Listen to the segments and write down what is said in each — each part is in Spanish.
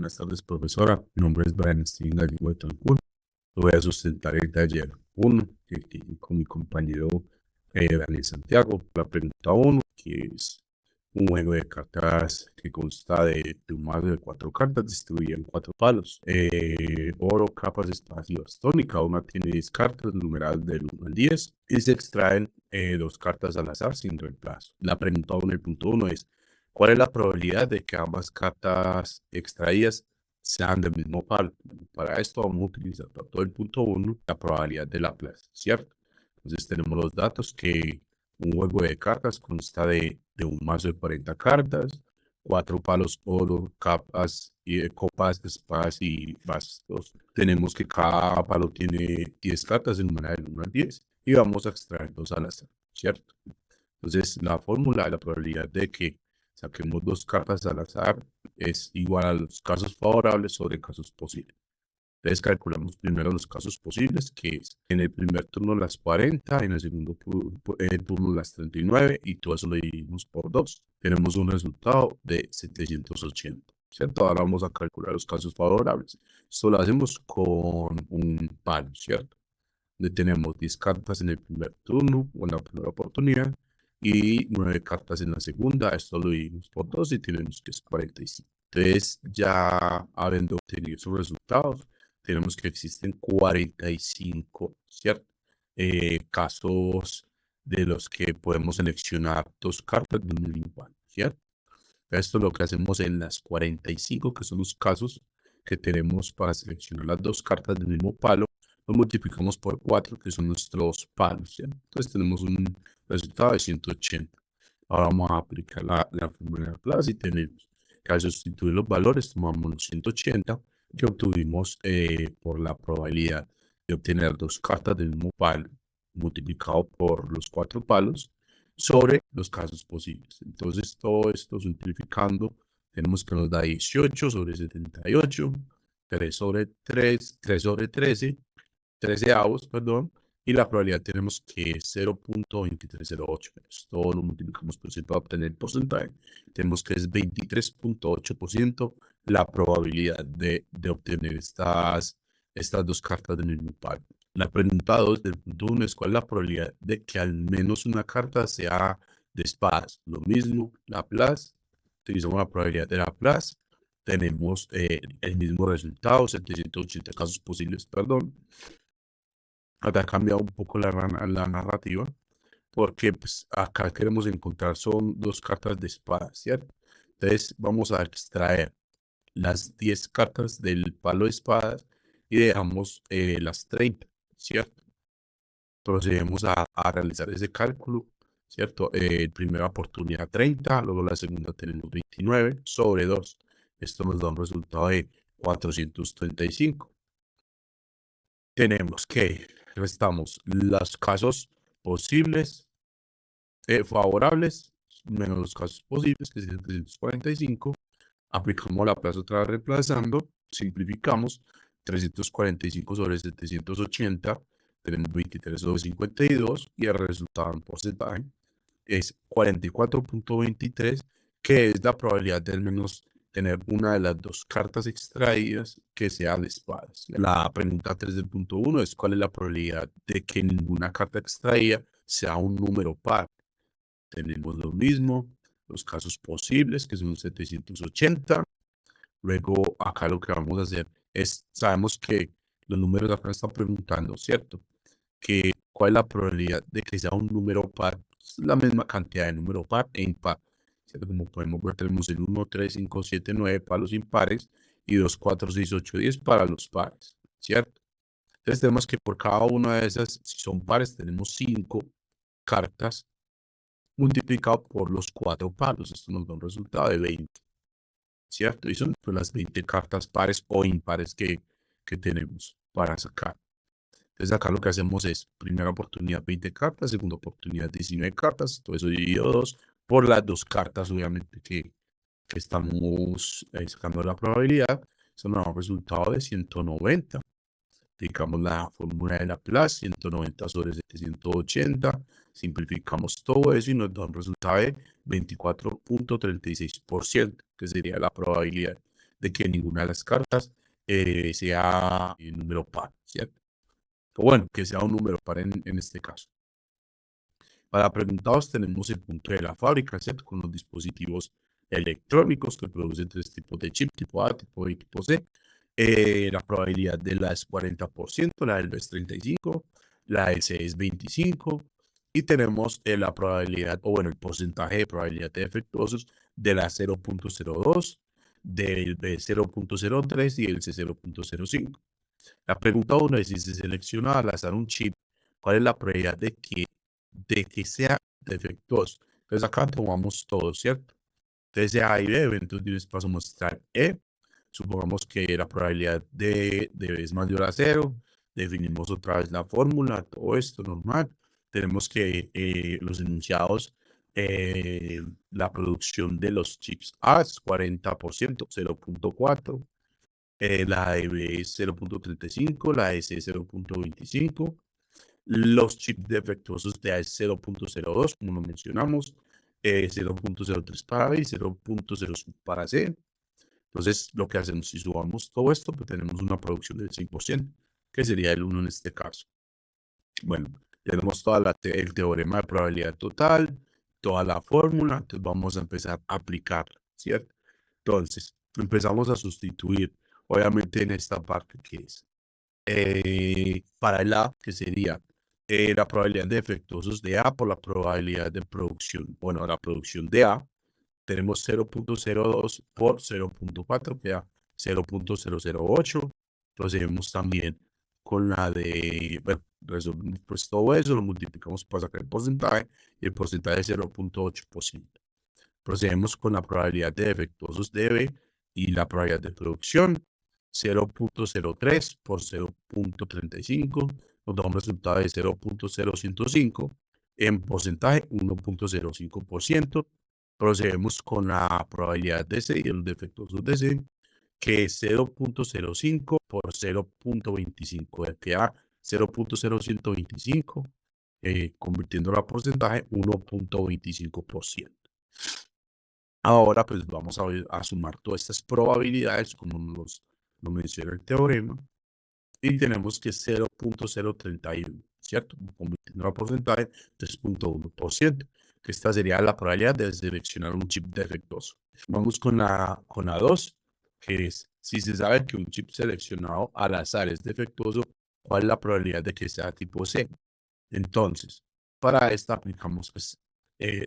Buenas tardes, profesora. Mi nombre es Brian Steven Gallego Betancourt. Voy a sustentar el taller 1 que tiene con mi compañero Daniel Santiago. La pregunta 1, que es un juego de cartas que consta de un mazo de 4 cartas distribuidas en 4 palos. Oro, capas, espadas y bastón, y cada una tiene 10 cartas numeradas del 1 al 10 y se extraen 2 cartas al azar sin reemplazo. La pregunta 1, el punto 1 es: ¿cuál es la probabilidad de que ambas cartas extraídas sean del mismo palo? Para esto vamos a utilizar para todo el punto 1 la probabilidad de Laplace, ¿cierto? Entonces tenemos los datos que un juego de cartas consta de un mazo de 40 cartas, 4 palos oro, capas, copas, espadas y bastos. Tenemos que cada palo tiene 10 cartas en número del 1 al 10 y vamos a extraer 2 al azar, ¿cierto? Entonces la fórmula de la probabilidad de que saquemos 2 cartas al azar es igual a los casos favorables sobre casos posibles. Entonces calculamos primero los casos posibles, que es en el primer turno las 40, en el segundo turno las 39, y todo eso lo dividimos por 2. Tenemos un resultado de 780, ¿cierto? Ahora vamos a calcular los casos favorables. Esto lo hacemos con un palo, ¿cierto? Donde tenemos 10 cartas en el primer turno o en la primera oportunidad y 9 cartas en la segunda. Esto lo dividimos por 2 y tenemos que es 45. Entonces, ya habiendo obtenido esos resultados, tenemos que existen 45, ¿cierto? Casos de los que podemos seleccionar 2 cartas de un mismo palo, ¿cierto? Esto es lo que hacemos en las 45, que son los casos que tenemos para seleccionar las 2 cartas del mismo palo. Lo multiplicamos por 4, que son nuestros palos, ¿cierto? Entonces tenemos un resultado de 180. Ahora vamos a aplicar la fórmula de Laplace y tenemos que al sustituir los valores tomamos los 180 que obtuvimos por la probabilidad de obtener 2 cartas del mismo palo multiplicado por los 4 palos sobre los casos posibles. Entonces todo esto simplificando tenemos que nos da 18 sobre 78, 3 sobre 3, 3 sobre 13, 13avos, perdón, y la probabilidad tenemos que es 0.2308. Esto lo multiplicamos por 100 para obtener el porcentaje. Tenemos que es 23.8% la probabilidad de obtener estas 2 cartas del mismo palo. La pregunta 2 del punto 1 es: ¿cuál es la probabilidad de que al menos una carta sea de espadas? Lo mismo, Laplace, utilizamos la probabilidad de Laplace, tenemos el mismo resultado, 780 casos posibles, perdón. Acá ha cambiado un poco la narrativa, porque pues, acá queremos encontrar son 2 cartas de espadas, ¿cierto? Entonces vamos a extraer las 10 cartas del palo de espadas y dejamos las 30, ¿cierto? Procedemos a realizar ese cálculo, ¿cierto? Primera oportunidad 30, luego la segunda tenemos 29 sobre 2. Esto nos da un resultado de 435. Tenemos que restamos los casos posibles favorables menos los casos posibles, que es 345. Aplicamos la plaza otra vez reemplazando, simplificamos 345 sobre 780, tenemos 23 sobre 52 y el resultado en porcentaje es 44.23, que es la probabilidad de al menos tener una de las 2 cartas extraídas que sea de espadas. La pregunta 3 del punto 1 es: ¿cuál es la probabilidad de que ninguna carta extraída sea un número par? Tenemos lo mismo, los casos posibles, que son 780. Luego, acá lo que vamos a hacer es, sabemos que los números acá están preguntando, ¿cierto? Que cuál es la probabilidad de que sea un número par. Es la misma cantidad de número par e impar, ¿cierto? Como podemos ver, tenemos el 1, 3, 5, 7, 9 para los impares y 2, 4, 6, 8, 10 para los pares, ¿cierto? Entonces tenemos que por cada una de esas, si son pares, tenemos 5 cartas multiplicado por los 4 palos. Esto nos da un resultado de 20, ¿cierto? Y son pues, las 20 cartas pares o impares que tenemos para sacar. Entonces acá lo que hacemos es: primera oportunidad 20 cartas, segunda oportunidad 19 cartas, todo eso dividido 2 por las 2 cartas, obviamente, que estamos sacando la probabilidad. Eso nos da un resultado de 190. Aplicamos la fórmula de Laplace, 190 sobre 780, simplificamos todo eso y nos da un resultado de 24.36%, que sería la probabilidad de que ninguna de las cartas sea un número par, ¿cierto? O bueno, que sea un número par en este caso. Para preguntados tenemos el punto de la fábrica, ¿cierto? Con los dispositivos electrónicos que producen tres tipos de chip, tipo A, tipo B y tipo C. La probabilidad de la es 40%, la del B es 35%, la del C es 25%, y tenemos la probabilidad, o bueno, el porcentaje de probabilidad de defectuosos de la 0.02, del B 0.03 y el C 0.05. La pregunta 1 es: si se selecciona al azar un chip, ¿cuál es la probabilidad de que sea defectuoso? Entonces acá tomamos todo, ¿cierto? Entonces A y B, entonces les paso a mostrar E. Supongamos que la probabilidad de B es mayor a 0. Definimos otra vez la fórmula, todo esto normal. Tenemos que los enunciados, la producción de los chips A es 40%, 0.4. La de B es 0.35, la de C es 0.25. Los chips defectuosos de A es 0.02, como lo mencionamos, 0.03 para B y 0.05 para C. Entonces, lo que hacemos, si sumamos todo esto, pues tenemos una producción del 100%, que sería el 1 en este caso. Bueno, tenemos toda el teorema de probabilidad total, toda la fórmula, entonces vamos a empezar a aplicar, ¿cierto? Entonces, empezamos a sustituir, obviamente en esta parte que es para el A, que sería la probabilidad de defectuosos de A por la probabilidad de producción. Bueno, la producción de A, tenemos 0.02 por 0.4, que da 0.008. Procedemos también con la de, bueno, pues todo eso lo multiplicamos para sacar el porcentaje, y el porcentaje es 0.8%. Procedemos con la probabilidad de defectuosos de B y la probabilidad de producción, 0.03 por 0.35, nos da un resultado de 0.0105, en porcentaje 1.05%. Procedemos con la probabilidad de C y los defectuosos de C, que es 0.05 por 0.25, que da 0.0125, convirtiéndolo a porcentaje 1.25%. Ahora pues vamos a sumar todas estas probabilidades como lo menciona el teorema, y tenemos que 0.031, ¿cierto? Convirtiendo a porcentaje 3.1%, que esta sería la probabilidad de seleccionar un chip defectuoso. Vamos con la 2, que es: si se sabe que un chip seleccionado al azar es defectuoso, ¿cuál es la probabilidad de que sea tipo C? Entonces, para esta aplicamos pues,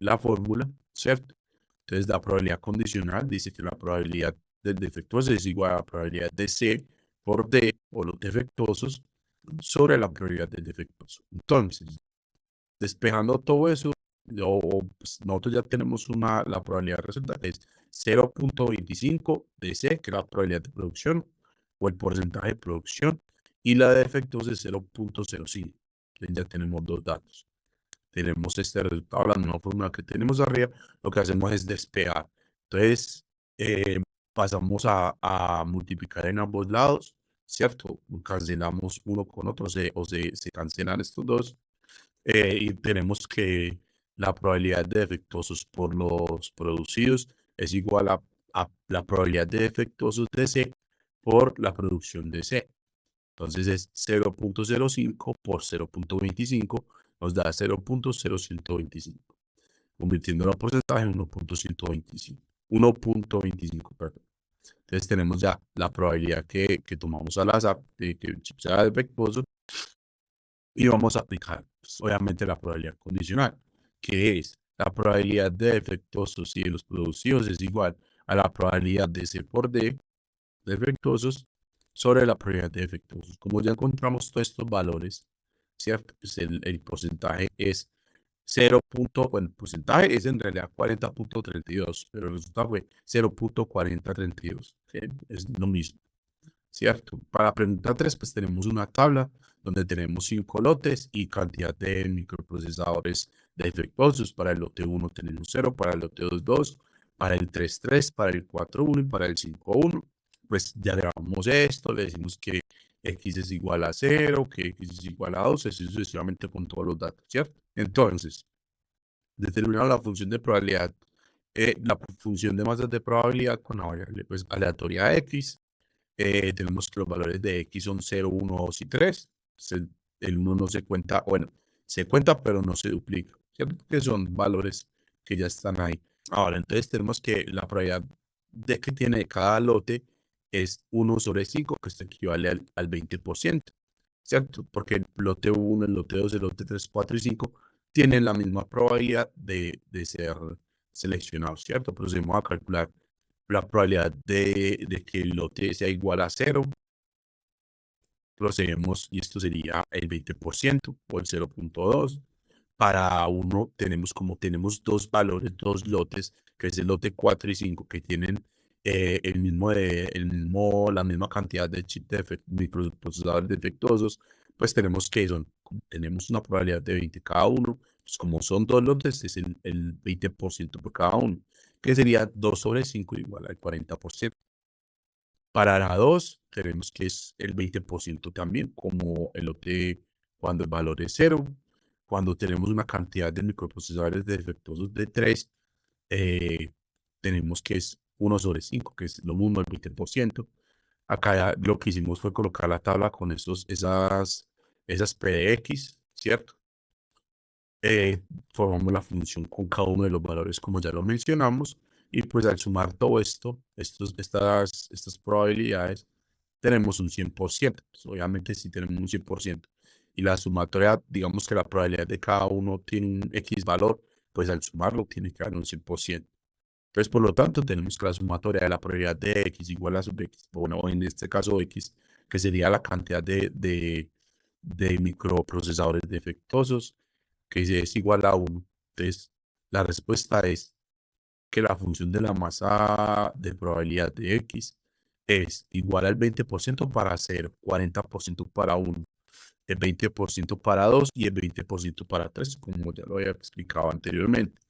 la fórmula, ¿cierto? Entonces, la probabilidad condicional dice que la probabilidad del defectuoso es igual a la probabilidad de C por D, o los defectuosos, sobre la probabilidad del defectuoso. Entonces, despejando todo eso, pues, nosotros ya tenemos la probabilidad resultante es 0.25 de C, que es la probabilidad de producción, o el porcentaje de producción, y la de defectos es 0.05. Entonces ya tenemos dos datos. Tenemos este resultado, la misma fórmula que tenemos arriba, lo que hacemos es despejar. Entonces, pasamos a multiplicar en ambos lados, ¿cierto? Cancelamos uno con otro, se cancelan estos dos, y tenemos que la probabilidad de defectuosos por los producidos es igual a la probabilidad de defectuosos de C por la producción de C. Entonces es 0.05 por 0.25, nos da 0.0125, convirtiendo el porcentaje en 1.125. 1.25, perdón. Entonces tenemos ya la probabilidad que tomamos al azar de que el chip sea defectuoso, y vamos a aplicar, pues, obviamente, la probabilidad condicional, que es la probabilidad de defectuosos y de los producidos es igual a la probabilidad de C por D defectuosos sobre la probabilidad de defectuosos. Como ya encontramos todos estos valores, ¿cierto? Pues el porcentaje es 0. Bueno, el porcentaje es en realidad 40.32, pero el resultado fue 0.4032. ¿Sí? Es lo mismo, ¿cierto? Para la pregunta 3, pues tenemos una tabla donde tenemos 5 lotes y cantidad de microprocesadores defectuosos. Para el lote 1 tenemos 0, para el lote 2, 2, para el 3, 3, para el 4, 1 y para el 5, 1. Pues diagramamos esto, le decimos que x es igual a 0, que x es igual a 2, así sucesivamente con todos los datos, ¿cierto? Entonces, determinamos la función de probabilidad la función de masas de probabilidad con la variable pues, aleatoria x. Tenemos que los valores de x son 0, 1, 2 y 3. El 1 no se cuenta, bueno, se cuenta pero no se duplica, ¿cierto? Que son valores que ya están ahí. Ahora, entonces tenemos que la probabilidad de que tiene cada lote es 1 sobre 5, que esto equivale al 20%, ¿cierto? Porque el lote 1, el lote 2, el lote 3, 4 y 5 tienen la misma probabilidad de ser seleccionados, ¿cierto? Procedemos a calcular la probabilidad de que el lote sea igual a 0. Procedemos, y esto sería el 20% o el 0.2. Para uno tenemos dos valores, dos lotes, que es el lote 4 y 5, que tienen la misma cantidad de chip de microprocesadores defectuosos, pues tenemos una probabilidad de 20 cada uno. Pues como son dos lotes, es el 20% por cada uno, que sería 2 sobre 5 igual al 40%. Para la 2, tenemos que es el 20% también, como el lote cuando el valor es 0. Cuando tenemos una cantidad de microprocesadores defectuosos de 3, tenemos que es 1 sobre 5, que es lo mismo, el 20%. Acá lo que hicimos fue colocar la tabla con esas PDX, ¿cierto? Formamos la función con cada uno de los valores, como ya lo mencionamos, y pues al sumar todo esto, estas probabilidades, tenemos un 100%. Pues obviamente si tenemos un 100% y la sumatoria, digamos que la probabilidad de cada uno tiene un X valor, pues al sumarlo tiene que dar un 100%. Entonces, por lo tanto, tenemos que la sumatoria de la probabilidad de X igual a sub X, bueno, en este caso X, que sería la cantidad de microprocesadores defectuosos, que es igual a 1. Entonces, la respuesta es que la función de la masa de probabilidad de X es igual al 20% para 0, 40% para 1, el 20% para 2 y el 20% para 3, como ya lo había explicado anteriormente.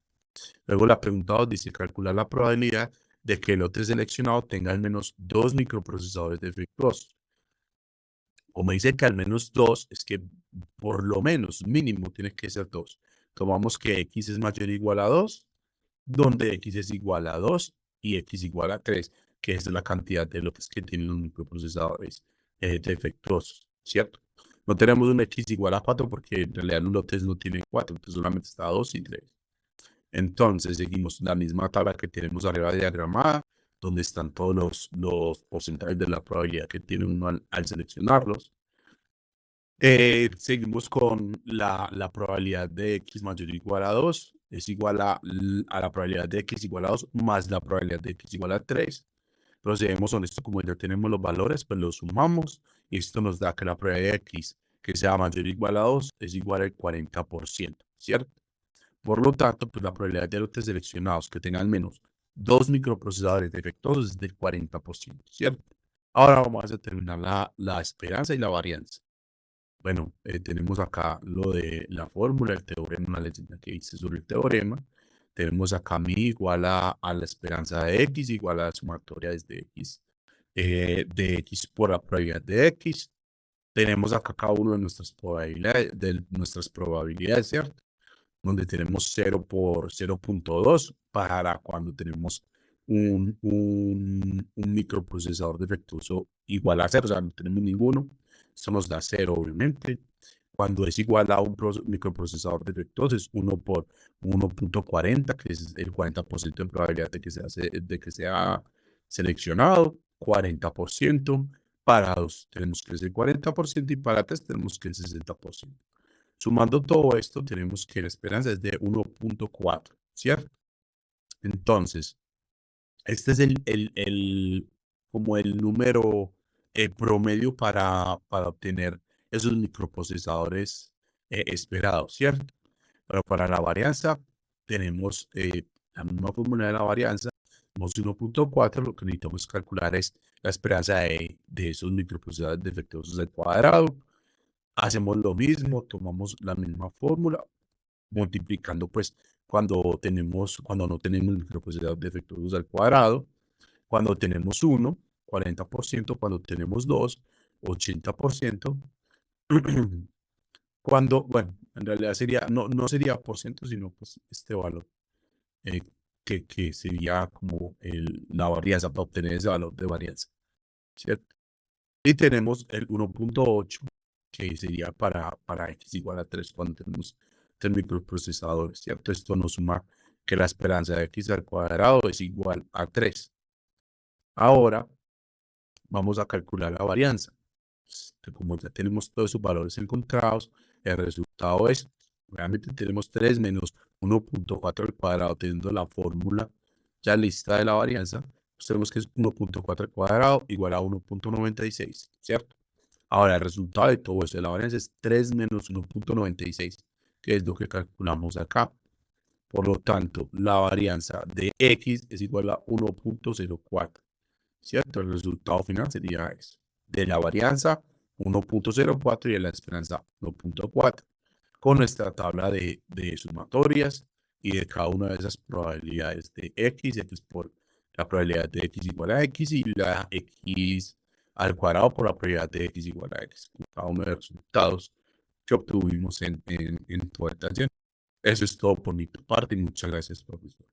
Luego la pregunta 2 dice calcular la probabilidad de que el lote seleccionado tenga al menos 2 microprocesadores defectuosos. Como dice que al menos 2, es que por lo menos mínimo tiene que ser 2. Tomamos que x es mayor o igual a 2, donde x es igual a 2 y x igual a 3, que es la cantidad de lotes que tienen los microprocesadores defectuosos, ¿cierto? No tenemos un x igual a 4 porque en realidad los lotes no tienen 4, entonces solamente está 2 y 3. Entonces seguimos la misma tabla que tenemos arriba diagramada, donde están todos los porcentajes de la probabilidad que tiene uno al seleccionarlos. Seguimos con la probabilidad de x mayor o igual a 2, es igual a la probabilidad de x igual a 2 más la probabilidad de x igual a 3. Procedemos con esto, como ya tenemos los valores, pues los sumamos y esto nos da que la probabilidad de x que sea mayor o igual a 2 es igual al 40%, ¿cierto? Por lo tanto, pues la probabilidad de lotes seleccionados que tengan al menos 2 microprocesadores defectuosos es del 40%, ¿cierto? Ahora vamos a determinar la esperanza y la varianza. Bueno, tenemos acá lo de la fórmula, el teorema, una leyenda que dice sobre el teorema. Tenemos acá mi igual a la esperanza de x igual a la sumatoria desde x, de x por la probabilidad de x. Tenemos acá cada uno de nuestras probabilidades, ¿cierto? Donde tenemos 0 por 0.2 para cuando tenemos un microprocesador defectuoso igual a 0, o sea, no tenemos ninguno. Esto nos da 0, obviamente. Cuando es igual a un microprocesador defectuoso, es 1 por 1.40, que es el 40% de probabilidad de que sea seleccionado. 40%. Para 2 tenemos que es el 40% y para 3 tenemos que el 60%. Sumando todo esto, tenemos que la esperanza es de 1.4, ¿cierto? Entonces, este es como el número promedio para obtener esos microprocesadores esperados, ¿cierto? Pero para la varianza tenemos la misma fórmula de la varianza, tenemos 1.4, lo que necesitamos calcular es la esperanza de esos microprocesadores defectuosos al cuadrado. Hacemos lo mismo, tomamos la misma fórmula, multiplicando pues cuando no tenemos microprocesadores defectuosos al cuadrado, cuando tenemos 1, 40%, cuando tenemos 2, 80%, cuando, bueno, en realidad sería, no sería por ciento, sino pues este valor. que sería como la varianza para obtener ese valor de varianza, ¿cierto? Y tenemos el 1.8, que sería para x igual a 3 cuando tenemos tres microprocesadores, ¿cierto? Esto nos suma que la esperanza de x al cuadrado es igual a 3. Ahora vamos a calcular la varianza. Como ya tenemos todos esos valores encontrados, el resultado es, realmente tenemos 3 menos 1.4 al cuadrado, teniendo la fórmula ya lista de la varianza, pues tenemos que es 1.4 al cuadrado igual a 1.96, ¿cierto? Ahora, el resultado de todo eso de la varianza es 3 menos 1.96, que es lo que calculamos acá. Por lo tanto, la varianza de x es igual a 1.04, ¿cierto? El resultado final sería eso. De la varianza 1.04 y de la esperanza 1.4. Con nuestra tabla de sumatorias y de cada una de esas probabilidades de x por la probabilidad de x igual a x y la x al cuadrado por la probabilidad de x igual a x. Cada uno de los resultados que obtuvimos en toda esta sesión. Eso es todo por mi parte y muchas gracias, profesor.